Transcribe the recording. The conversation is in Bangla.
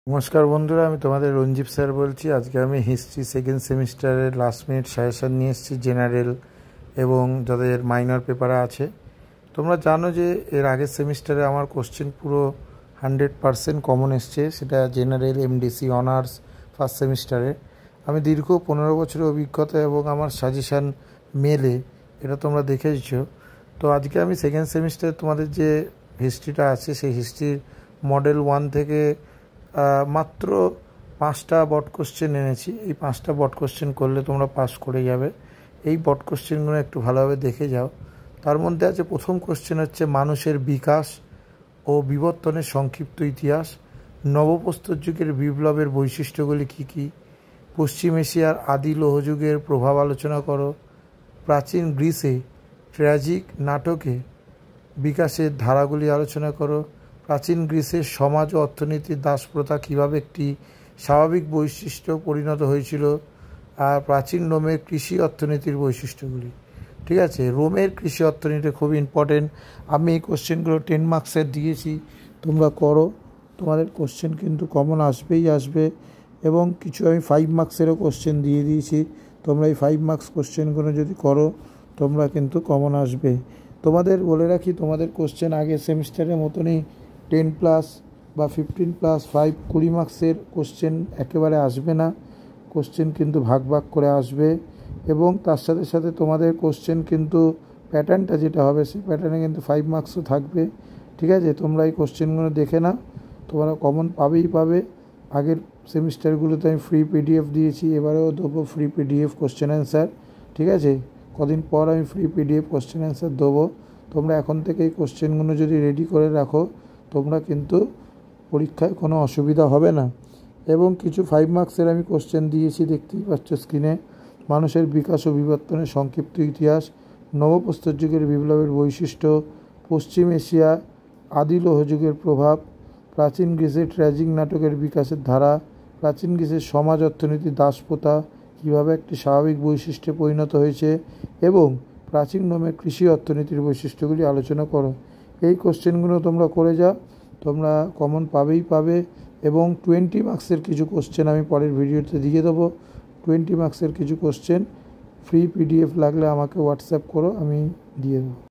নমস্কার বন্ধুরা, আমি তোমাদের রঞ্জীব স্যার বলছি। আজকে আমি হিস্ট্রি সেকেন্ড সেমিস্টারের লাস্ট মিনিট সাজেশান নিয়ে এসেছি জেনারেল এবং যাদের মাইনর পেপারে আছে। তোমরা জানো যে এর আগের সেমিস্টারে আমার কোশ্চেন পুরো 100% কমন এসছে, সেটা জেনারেল, এমডিসি, অনার্স ফার্স্ট সেমিস্টারে। আমি দীর্ঘ 15 বছরের অভিজ্ঞতা এবং আমার সাজেশান মেলে, এটা তোমরা দেখেছো। তো আজকে আমি সেকেন্ড সেমিস্টারে তোমাদের যে হিস্ট্রিটা আছে সেই হিস্ট্রির মডেল 1 থেকে মাত্র 5টা বট কোশ্চেন এনেছি। এই 5টা বট কোশ্চেন করলে তোমরা পাস করে যাবে। এই বট কোশ্চেনগুলো একটু ভালোভাবে দেখে যাও। তার মধ্যে আছে প্রথম কোশ্চেন হচ্ছে মানুষের বিকাশ ও বিবর্তনের সংক্ষিপ্ত ইতিহাস, নবপ্রস্তর যুগের বিপ্লবের বৈশিষ্ট্যগুলি কী কী, পশ্চিম এশিয়ার আদি লৌহযুগের প্রভাব আলোচনা করো, প্রাচীন গ্রিসে ট্র্যাজিক নাটকে বিকাশের ধারাগুলি আলোচনা করো, প্রাচীন গ্রিসের সমাজ ও অর্থনীতির দাসপ্রথা কীভাবে একটি স্বাভাবিক বৈশিষ্ট্য পরিণত হয়েছিল, আর প্রাচীন রোমের কৃষি অর্থনীতির বৈশিষ্ট্যগুলি। ঠিক আছে, রোমের কৃষি অর্থনীতি খুব ইম্পর্টেন্ট। আমি এই কোশ্চেনগুলো 10 মার্কসের দিয়েছি, তোমরা করো। তোমাদের কোশ্চেন কিন্তু কমন আসবেই আসবে, এবং কিছু আমি 5 মার্কসেরও কোশ্চেন দিয়ে দিয়েছি। তোমরা এই 5 মার্কস কোশ্চেনগুলো যদি করো তোমরা কিন্তু কমন আসবে। তোমাদের বলে রাখি, তোমাদের কোশ্চেন আগের সেমিস্টারের মতনই 10+ বা 15+5 20 মার্কসের কোশ্চেন একেবারে আসবে না। কোশ্চেন কিন্তু ভাগ ভাগ করে আসবে, এবং তার সাথে সাথে তোমাদের কোশ্চেন কিন্তু প্যাটার্নটা যেটা হবে সেই প্যাটার্নে কিন্তু 5 মার্কসও থাকবে। ঠিক আছে, তোমরা এই কোশ্চেনগুলো দেখে নাও, তোমরা কমন পাবেই পাবে। আগের সেমিস্টারগুলোতে আমি ফ্রি পিডিএফ দিয়েছি, এবারেও দেবো ফ্রি পিডিএফ কোশ্চেন অ্যান্সার। ঠিক আছে, কদিন পর আমি ফ্রি পিডিএফ কোশ্চেন অ্যান্সার দেবো। তোমরা এখন থেকে এই কোশ্চেনগুলো যদি রেডি করে রাখো তোমরা কিন্তু পরীক্ষায় কোনো অসুবিধা হবে না। এবং কিছু 5 মার্কসের আমি কোশ্চেন দিয়েছি, দেখতেই পাচ্ছ স্ক্রিনে। মানুষের বিকাশ ও বিবর্তনের সংক্ষিপ্ত ইতিহাস, নবপ্রস্তর যুগের বিপ্লবের বৈশিষ্ট্য, পশ্চিম এশিয়া আদি লৌহযুগের প্রভাব, প্রাচীন গ্রিসের ট্র্যাজিক নাটকের বিকাশের ধারা, প্রাচীন গ্রিসের সমাজ অর্থনীতি দাসপ্রথা কীভাবে একটি স্বাভাবিক বৈশিষ্ট্যে পরিণত হয়েছে, এবং প্রাচীন রোমের কৃষি অর্থনীতির বৈশিষ্ট্যগুলি আলোচনা করো। এই কোশ্চেনগুলো তোমরা করে যাও, তোমরা কমন পাবেই পাবে। এবং 20 মার্কসের কিছু কোশ্চেন আমি পরের ভিডিওতে দিয়ে দেবো। 20 মার্কসের কিছু কোশ্চেন ফ্রি পিডিএফ লাগলে আমাকে হোয়াটসঅ্যাপ করো, আমি দিয়ে দেবো।